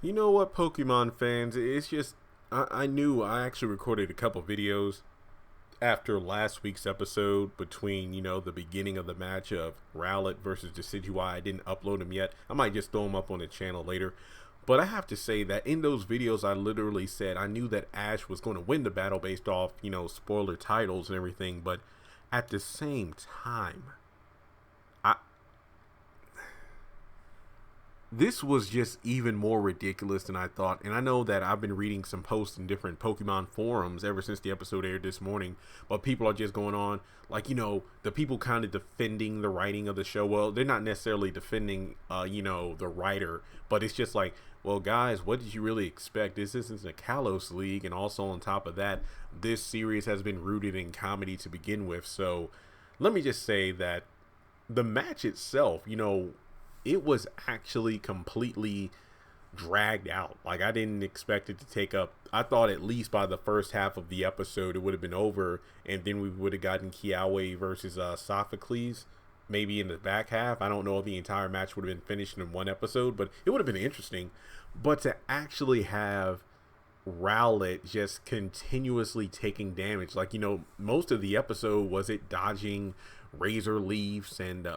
You know what, Pokemon fans? It's just I knew I actually recorded a couple videos after last week's episode between the beginning of the match of Rowlet versus Decidueye. I didn't upload them yet. I might just throw them up on the channel later. But I have to say that in those videos, I literally said I knew that Ash was going to win the battle based off spoiler titles and everything. But at the same time, I this was just even more ridiculous than I thought. And I know that I've been reading some posts in different Pokemon forums ever since the episode aired this morning, but people are just going on like, the people kind of defending the writing of the show. Well, they're not necessarily defending, the writer, but it's just like, well, guys, what did you really expect? This isn't a Kalos League. And also on top of that, this series has been rooted in comedy to begin with. So let me just say that the match itself, it was actually completely dragged out. Like, I didn't expect it to take up. I thought at least by the first half of the episode it would have been over, and then we would have gotten Kiawe versus Sophocles. Maybe in the back half. I don't know if the entire match would have been finished in one episode, but it would have been interesting. But to actually have Rowlet just continuously taking damage, like, most of the episode was it dodging razor leaves and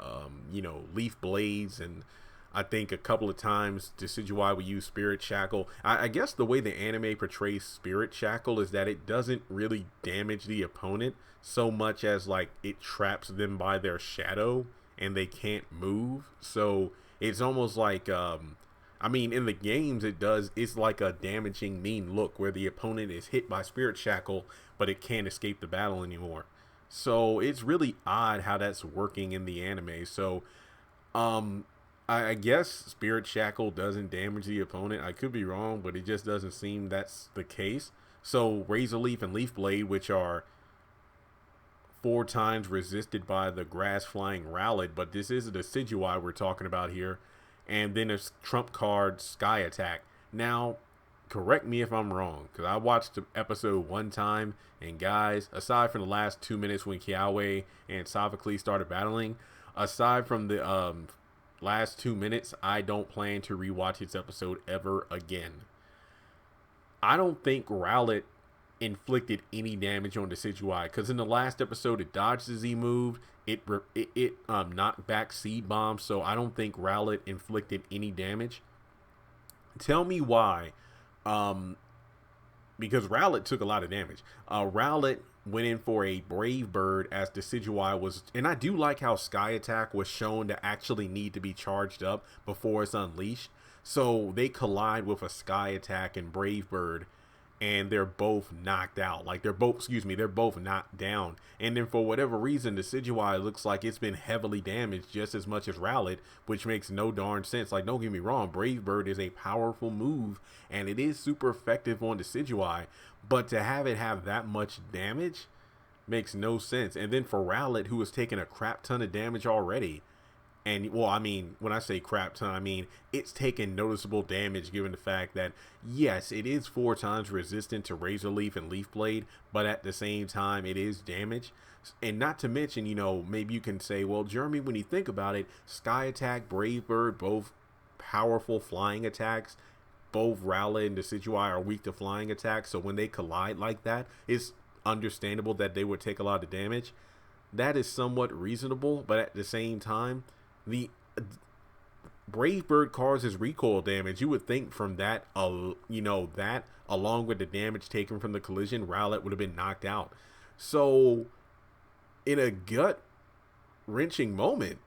leaf blades, and I think a couple of times Decidueye would use Spirit Shackle. I guess the way the anime portrays Spirit Shackle is that it doesn't really damage the opponent so much as like it traps them by their shadow and they can't move. So it's almost like in the games it's like a damaging mean look where the opponent is hit by Spirit Shackle but it can't escape the battle anymore. So it's really odd how that's working in the anime. So I guess Spirit Shackle doesn't damage the opponent. I could be wrong, but it just doesn't seem that's the case. So Razor Leaf and Leaf Blade, which are 4 times resisted by the grass flying Rowlet, but this is a Decidueye we're talking about here. And then there's trump card Sky Attack. Now, correct me if I'm wrong, because I watched the episode one time, and guys, aside from the last 2 minutes when Kiawe and Sophocles started battling, aside from the last 2 minutes, I don't plan to rewatch this episode ever again. I don't think Rowlet inflicted any damage on Decidueye, because in the last episode it dodged as he moved, it knocked back Seed Bomb, so I don't think Rowlet inflicted any damage. Tell me why. Because Rowlet took a lot of damage. Rowlet went in for a Brave Bird as Decidueye was, and I do like how Sky Attack was shown to actually need to be charged up before it's unleashed. So they collide with a Sky Attack and Brave Bird, and they're both knocked out. Like they're both knocked down. And then for whatever reason, the Decidueye looks like it's been heavily damaged just as much as Rowlet, which makes no darn sense. Like, don't get me wrong, Brave Bird is a powerful move, and it is super effective on the Decidueye, but to have it have that much damage makes no sense. And then for Rowlet, who has taken a crap ton of damage already, and well, when I say crap ton, it's taken noticeable damage given the fact that, yes, it is 4 times resistant to Razor Leaf and Leaf Blade, but at the same time, it is damage. And not to mention, maybe you can say, well, Jeremy, when you think about it, Sky Attack, Brave Bird, both powerful flying attacks. Both Rowlet and Decidueye are weak to flying attacks, so when they collide like that, it's understandable that they would take a lot of damage. That is somewhat reasonable, but at the same time, the Brave Bird causes recoil damage. You would think from that, that along with the damage taken from the collision, Rowlet would have been knocked out. So, in a gut wrenching moment,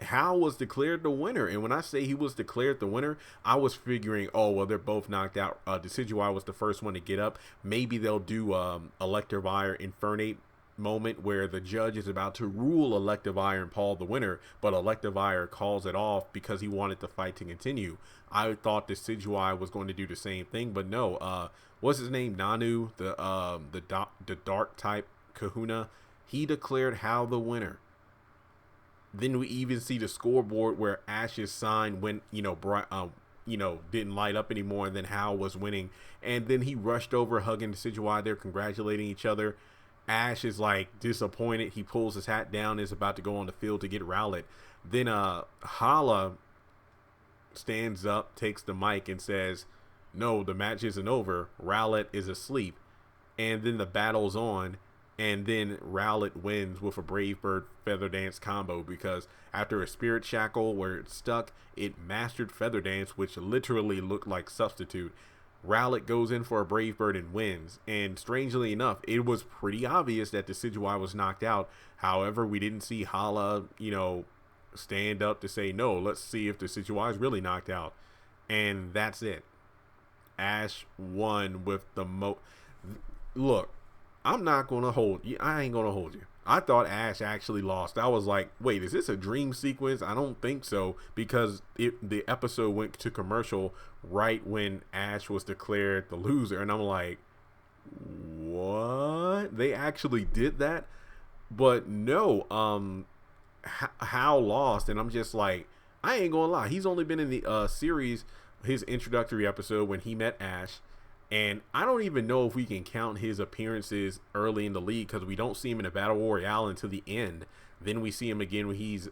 Hal was declared the winner. And when I say he was declared the winner, I was figuring, oh, well, they're both knocked out. Decidueye was the first one to get up. Maybe they'll do Electivire Infernape moment where the judge is about to rule Electivire and Paul the winner, but Electivire calls it off because he wanted the fight to continue. I thought Decidueye was going to do the same thing, but no. What's his name? Nanu, the dark type Kahuna. He declared Hal the winner. Then we even see the scoreboard where Ash's sign went, didn't light up anymore, and then Hal was winning. And then he rushed over, hugging Decidueye. They're congratulating each other. Ash is like disappointed. He pulls his hat down and is about to go on the field to get Rowlet. Then Hala stands up, takes the mic, and says, "No, the match isn't over. Rowlett is asleep." And then the battle's on, and then Rowlett wins with a Brave Bird Feather Dance combo because after a Spirit Shackle where it stuck, it mastered Feather Dance, which literally looked like Substitute. Rowlett goes in for a Brave Bird and wins. And strangely enough, it was pretty obvious that the Decidueye was knocked out. However, we didn't see Hala, stand up to say, no, let's see if the Decidueye is really knocked out. And that's it. Ash won with the Look, I'm not going to hold you. I ain't going to hold you. I thought Ash actually lost. I was like, wait, is this a dream sequence? I don't think so, because the episode went to commercial right when Ash was declared the loser. And I'm like, what? They actually did that? But no, Hal lost. And I'm just like, I ain't going to lie. He's only been in the series, his introductory episode when he met Ash. And I don't even know if we can count his appearances early in the league because we don't see him in a Battle Royale until the end. Then we see him again when he's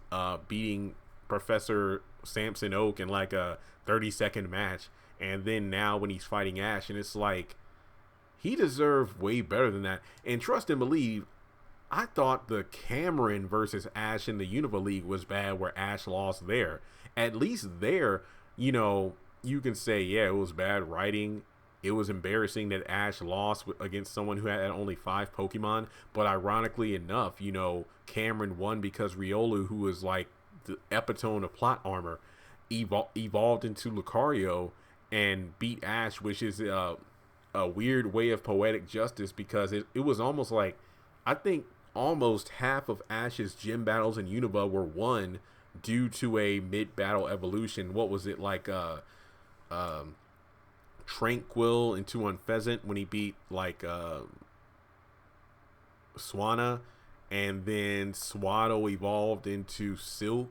beating Professor Samson Oak in like a 30-second match. And then now when he's fighting Ash, and it's like, he deserved way better than that. And trust and believe, I thought the Cameron versus Ash in the Unova League was bad where Ash lost there. At least there, you can say, yeah, it was bad writing. It was embarrassing that Ash lost against someone who had only 5 Pokemon. But ironically enough, Cameron won because Riolu, who was like the epitome of plot armor, evolved into Lucario and beat Ash, which is a weird way of poetic justice because it was almost like, I think almost half of Ash's gym battles in Unova were won due to a mid-battle evolution. What was it like? Tranquil into Unpheasant when he beat like Swanna, and then Swaddle evolved into Silcoon.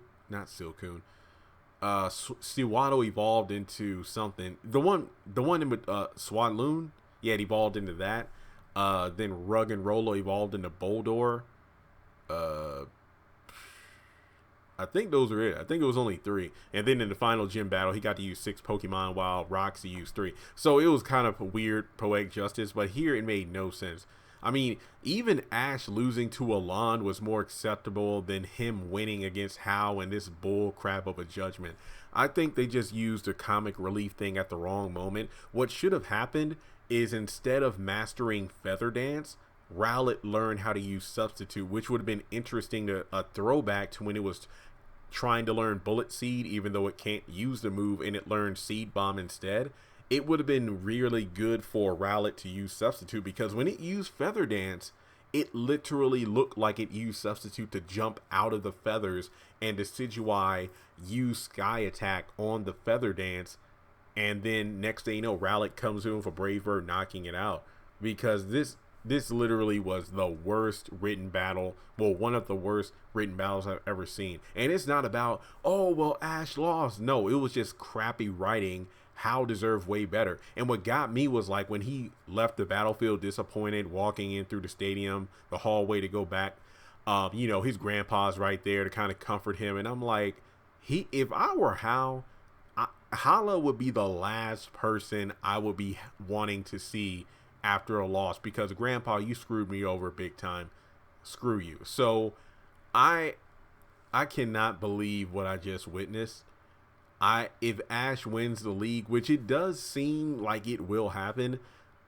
Swaddle evolved into something. The one in Swadloon, yeah, it evolved into that. Then Rug and Rolo evolved into Boldor. I think those are it. I think it was only 3. And then in the final gym battle, he got to use 6 Pokemon while Roxy used 3. So it was kind of a weird poetic justice, but here it made no sense. I mean, even Ash losing to Alon was more acceptable than him winning against Hal in this bull crap of a judgment. I think they just used a comic relief thing at the wrong moment. What should have happened is instead of mastering Feather Dance, Rowlett learned how to use Substitute, which would have been interesting to a throwback to when it was trying to learn Bullet Seed, even though it can't use the move, and it learned Seed Bomb instead. It would have been really good for Rowlett to use Substitute because when it used Feather Dance, it literally looked like it used Substitute to jump out of the feathers, and Decidueye used Sky Attack on the Feather Dance, and then next thing you know, Rowlett comes in for Brave Bird knocking it out because this literally was the worst written battle. Well, one of the worst written battles I've ever seen. And it's not about, oh, well, Ash lost. No, it was just crappy writing. Hal deserved way better. And what got me was like when he left the battlefield disappointed, walking in through the stadium, the hallway to go back, his grandpa's right there to kind of comfort him. And I'm like, if I were Hal, Hala would be the last person I would be wanting to see after a loss because Grandpa, you screwed me over big time. Screw you. So I cannot believe what I just witnessed. If Ash wins the league, which it does seem like it will happen,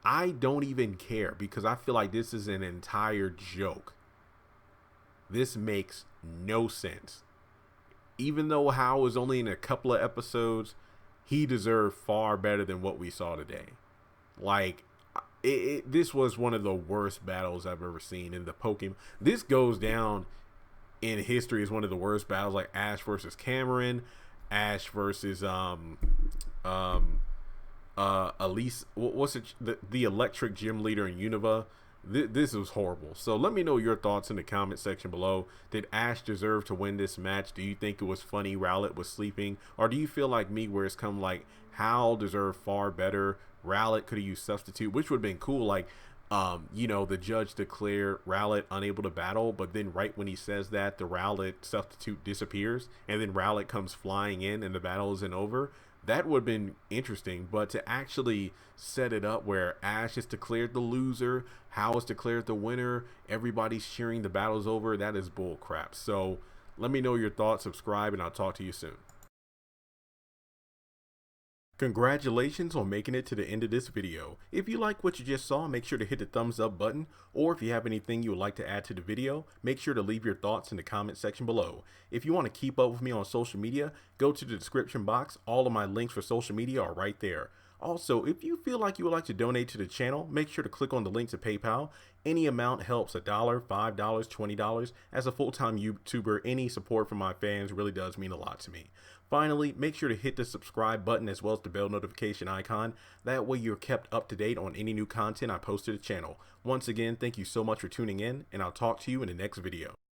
I don't even care because I feel like this is an entire joke. This makes no sense. Even though Hal was only in a couple of episodes, he deserved far better than what we saw today. Like, this was one of the worst battles I've ever seen in the Pokemon. This goes down in history as one of the worst battles, like Ash versus Cameron, Ash versus Elise. What's it? The electric gym leader in Unova. This was horrible. So let me know your thoughts in the comment section below. Did Ash deserve to win this match? Do you think it was funny Rowlett was sleeping? Or do you feel like me where it's come like Hal deserved far better? Rowlett could have used Substitute, which would have been cool. Like, The judge declared Rowlett unable to battle, but then right when he says that, the Rowlett substitute disappears, and then Rowlett comes flying in, and the battle isn't over. That would have been interesting, but to actually set it up where Ash is declared the loser, Hal is declared the winner, everybody's cheering the battle's over, that is bull crap. So let me know your thoughts, subscribe, and I'll talk to you soon. Congratulations on making it to the end of this video. If you like what you just saw, make sure to hit the thumbs up button, or if you have anything you would like to add to the video, make sure to leave your thoughts in the comment section below. If you want to keep up with me on social media, go to the description box. All of my links for social media are right there. Also, if you feel like you would like to donate to the channel, make sure to click on the link to PayPal. Any amount helps. $1, $5, $20. As a full-time YouTuber, any support from my fans really does mean a lot to me. Finally, make sure to hit the subscribe button as well as the bell notification icon. That way you're kept up to date on any new content I post to the channel. Once again, thank you so much for tuning in, and I'll talk to you in the next video.